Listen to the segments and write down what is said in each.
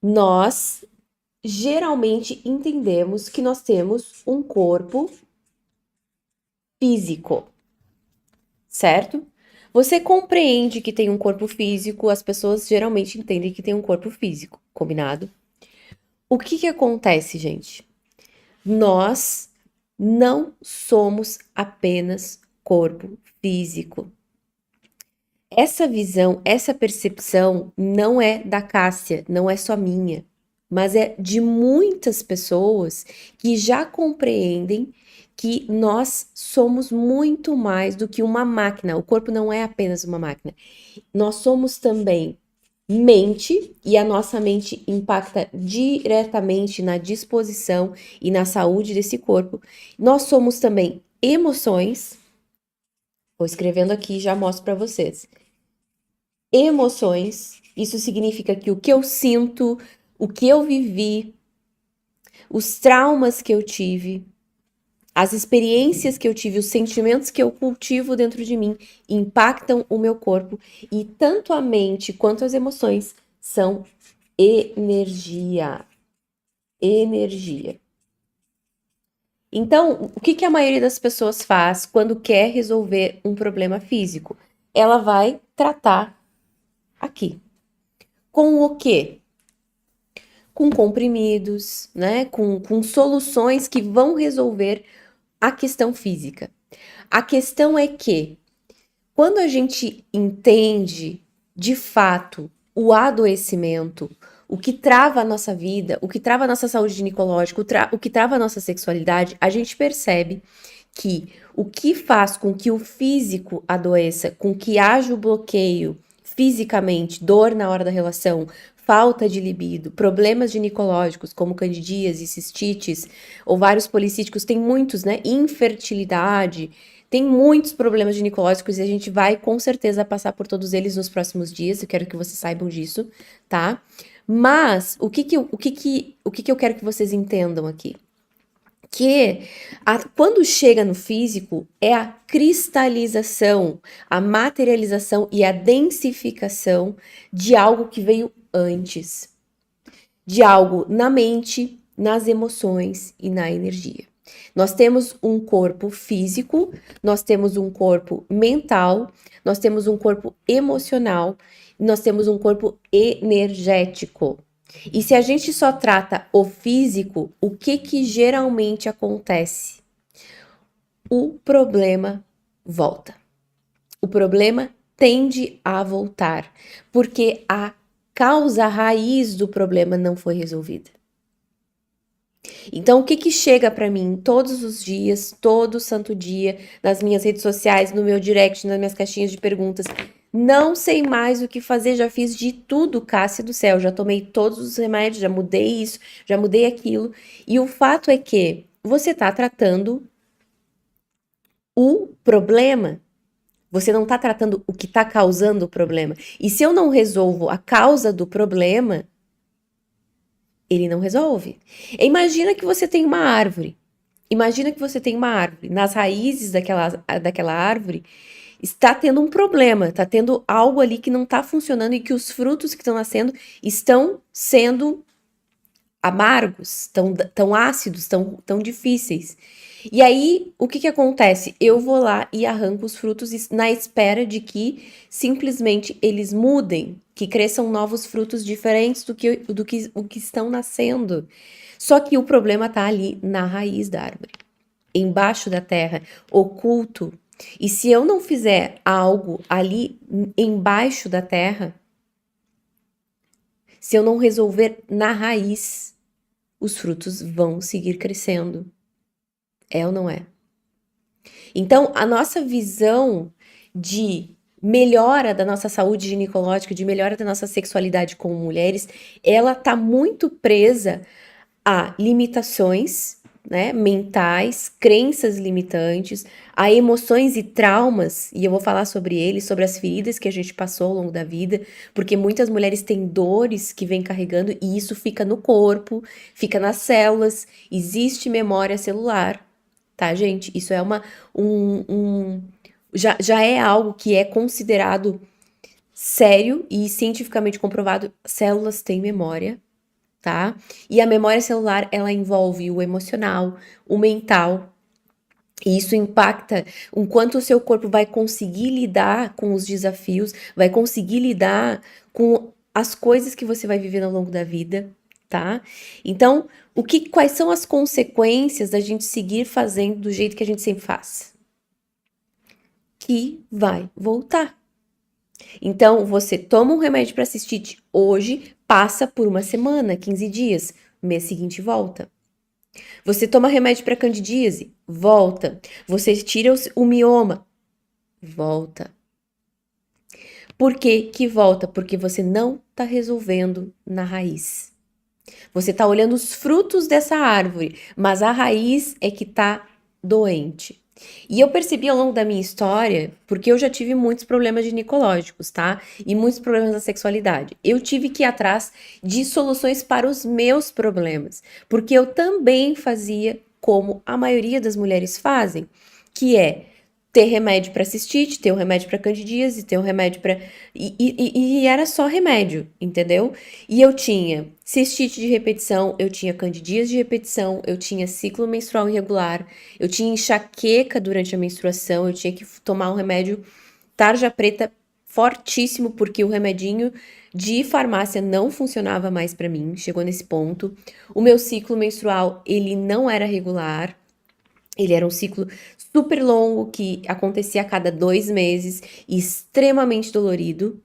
Nós geralmente entendemos que nós temos um corpo físico, certo? Você compreende que tem um corpo físico, as pessoas geralmente entendem que tem um corpo físico, combinado? O que que acontece, gente? Nós não somos apenas corpo físico. Essa visão, essa percepção não é da Cássia, não é só minha, mas é de muitas pessoas que já compreendem que nós somos muito mais do que uma máquina. O corpo não é apenas uma máquina. Nós somos também mente, e a nossa mente impacta diretamente na disposição e na saúde desse corpo. Nós somos também emoções. Vou escrevendo aqui e já mostro para vocês. Emoções, isso significa que o que eu sinto, o que eu vivi, os traumas que eu tive, as experiências que eu tive, os sentimentos que eu cultivo dentro de mim impactam o meu corpo e tanto a mente quanto as emoções são energia. Energia. Então, o que que a maioria das pessoas faz quando quer resolver um problema físico? Ela vai tratar aqui. Com o quê? Com comprimidos, né? Com soluções que vão resolver a questão física. A questão é que, quando a gente entende de fato o adoecimento, o que trava a nossa vida, o que trava a nossa saúde ginecológica, o que trava a nossa sexualidade, a gente percebe que o que faz com que o físico adoeça, com que haja o bloqueio fisicamente, dor na hora da relação, falta de libido, problemas ginecológicos como candidíase, cistites, ovários policísticos, tem muitos, né? Infertilidade, tem muitos problemas ginecológicos e a gente vai com certeza passar por todos eles nos próximos dias. Eu quero que vocês saibam disso, tá? Mas o que que eu quero que vocês entendam aqui? Que quando chega no físico é a cristalização, a materialização e a densificação de algo que veio antes, de algo na mente, nas emoções e na energia. Nós temos um corpo físico, nós temos um corpo mental, nós temos um corpo emocional, nós temos um corpo energético. E se a gente só trata o físico, o que que geralmente acontece? O problema volta. O problema tende a voltar, porque a causa raiz do problema não foi resolvida. Então, o que que chega para mim todos os dias, todo santo dia, nas minhas redes sociais, no meu direct, nas minhas caixinhas de perguntas? Não sei mais o que fazer, já fiz de tudo, Cássia do céu, já tomei todos os remédios, já mudei isso, já mudei aquilo. E o fato é que você está tratando o problema, você não está tratando o que está causando o problema. E se eu não resolvo a causa do problema, ele não resolve. Imagina que você tem uma árvore. Imagina que você tem uma árvore. Nas raízes daquela árvore está tendo um problema, está tendo algo ali que não está funcionando e que os frutos que estão nascendo estão sendo amargos, tão ácidos, tão difíceis. E aí, o que que acontece? Eu vou lá e arranco os frutos na espera de que simplesmente eles mudem, que cresçam novos frutos diferentes do que o que estão nascendo. Só que o problema tá ali na raiz da árvore, embaixo da terra, oculto. E se eu não fizer algo ali embaixo da terra, se eu não resolver na raiz, os frutos vão seguir crescendo. É ou não é? Então, a nossa visão de melhora da nossa saúde ginecológica, de melhora da nossa sexualidade como mulheres, ela tá muito presa a limitações, né, mentais, crenças limitantes, a emoções e traumas, e eu vou falar sobre eles, sobre as feridas que a gente passou ao longo da vida, porque muitas mulheres têm dores que vêm carregando e isso fica no corpo, fica nas células, existe memória celular, tá, gente? Isso é já é algo que é considerado sério e cientificamente comprovado. Células têm memória. tá? E a memória celular, ela envolve o emocional, o mental, e isso impacta o quanto o seu corpo vai conseguir lidar com os desafios, vai conseguir lidar com as coisas que você vai viver ao longo da vida, tá? Então, quais são as consequências da gente seguir fazendo do jeito que a gente sempre faz? Que vai voltar. Então, você toma um remédio para cistite hoje, passa por uma semana, 15 dias, mês seguinte volta. Você toma remédio para candidíase, volta. Você tira o mioma, volta. Por que que volta? Porque você não está resolvendo na raiz. Você está olhando os frutos dessa árvore, mas a raiz é que está doente. E eu percebi ao longo da minha história, porque eu já tive muitos problemas ginecológicos, tá? E muitos problemas da sexualidade. Eu tive que ir atrás de soluções para os meus problemas, porque eu também fazia como a maioria das mulheres fazem, que é ter remédio para cistite, ter um remédio para candidíase, ter um remédio para e era só remédio, entendeu? E eu tinha cistite de repetição, eu tinha candidíase de repetição, eu tinha ciclo menstrual irregular, eu tinha enxaqueca durante a menstruação, eu tinha que tomar um remédio tarja preta fortíssimo, porque o remedinho de farmácia não funcionava mais para mim, chegou nesse ponto. O meu ciclo menstrual, ele não era regular, ele era um ciclo super longo que acontecia a cada 2 meses, extremamente dolorido,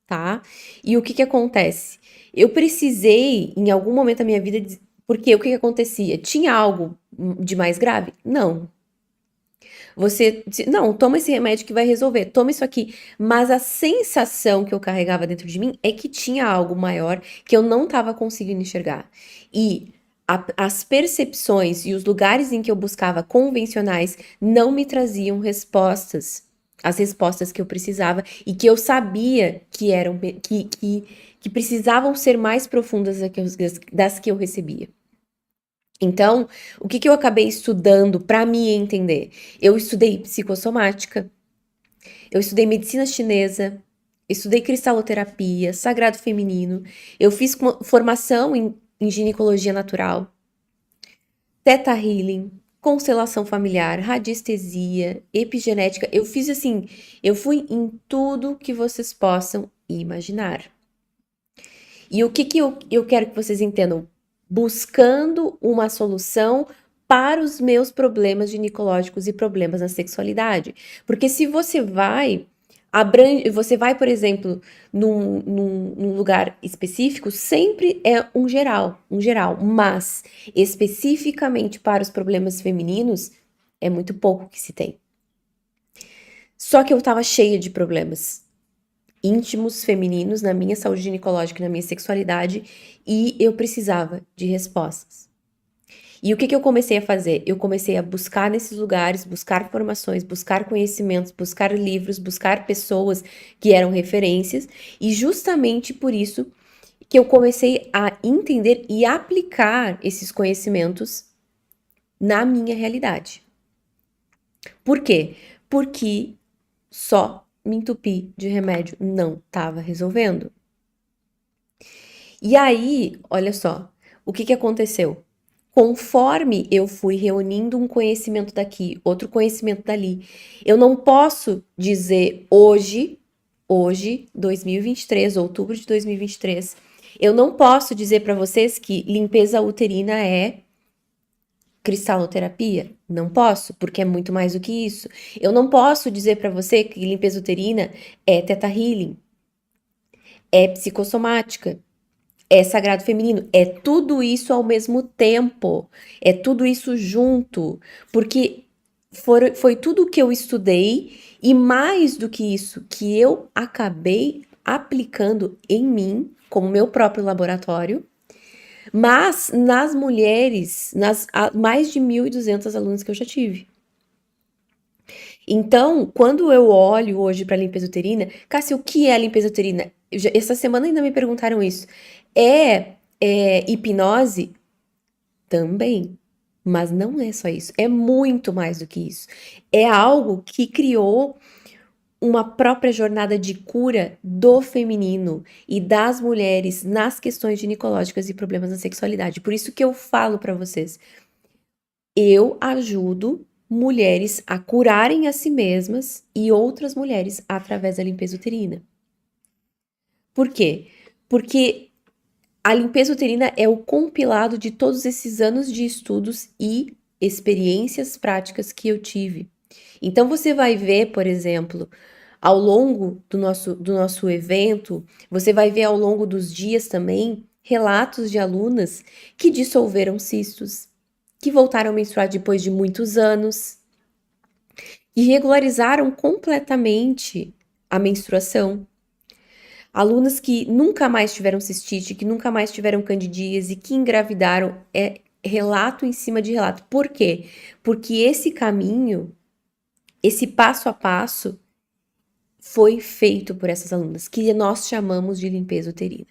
tá? E o que que acontece? Eu precisei, em algum momento da minha vida, porque o que que acontecia? Tinha algo de mais grave? Não. Não, toma esse remédio que vai resolver, toma isso aqui. Mas a sensação que eu carregava dentro de mim é que tinha algo maior que eu não estava conseguindo enxergar. E as percepções e os lugares em que eu buscava convencionais não me traziam respostas, as respostas que eu precisava e que eu sabia que eram que precisavam ser mais profundas das que eu recebia. Então, o que que eu acabei estudando para me entender? Eu estudei psicossomática, eu estudei medicina chinesa, estudei cristaloterapia, sagrado feminino, eu fiz formação em ginecologia natural, teta healing, constelação familiar, radiestesia, epigenética. Eu fiz assim, eu fui em tudo que vocês possam imaginar. E o que que eu quero que vocês entendam? Buscando uma solução para os meus problemas ginecológicos e problemas na sexualidade. Porque se você vai, você vai, por exemplo, num lugar específico, sempre é um geral, mas especificamente para os problemas femininos, é muito pouco que se tem. Só que eu tava cheia de problemas íntimos femininos na minha saúde ginecológica e na minha sexualidade e eu precisava de respostas. E o que que eu comecei a fazer? Eu comecei a buscar nesses lugares, buscar formações, buscar conhecimentos, buscar livros, buscar pessoas que eram referências e justamente por isso que eu comecei a entender e aplicar esses conhecimentos na minha realidade. Por quê? Porque só me entupir de remédio não estava resolvendo. E aí, olha só, o que que aconteceu? Conforme eu fui reunindo um conhecimento daqui, outro conhecimento dali, eu não posso dizer hoje, 2023, outubro de 2023, eu não posso dizer para vocês que limpeza uterina é cristaloterapia? Não posso, porque é muito mais do que isso. Eu não posso dizer para você que limpeza uterina é teta healing, é psicossomática, é sagrado feminino, é tudo isso ao mesmo tempo, é tudo isso junto, porque foi tudo que eu estudei e mais do que isso, que eu acabei aplicando em mim, como meu próprio laboratório, mas nas mulheres, nas mais de 1.200 alunos que eu já tive. Então, quando eu olho hoje para limpeza uterina, Cássia, o que é a limpeza uterina? Essa semana ainda me perguntaram isso. É hipnose? Também. Mas não é só isso. É muito mais do que isso. É algo que criou uma própria jornada de cura do feminino e das mulheres nas questões ginecológicas e problemas da sexualidade. Por isso que eu falo para vocês, eu ajudo mulheres a curarem a si mesmas e outras mulheres através da limpeza uterina. Por quê? Porque a limpeza uterina é o compilado de todos esses anos de estudos e experiências práticas que eu tive. Então você vai ver, por exemplo, ao longo do nosso evento, você vai ver ao longo dos dias também relatos de alunas que dissolveram cistos, que voltaram a menstruar depois de muitos anos, e regularizaram completamente a menstruação. Alunas que nunca mais tiveram cistite, que nunca mais tiveram candidíase, que engravidaram, é relato em cima de relato. Por quê? Porque esse caminho, esse passo a passo, foi feito por essas alunas, que nós chamamos de limpeza uterina.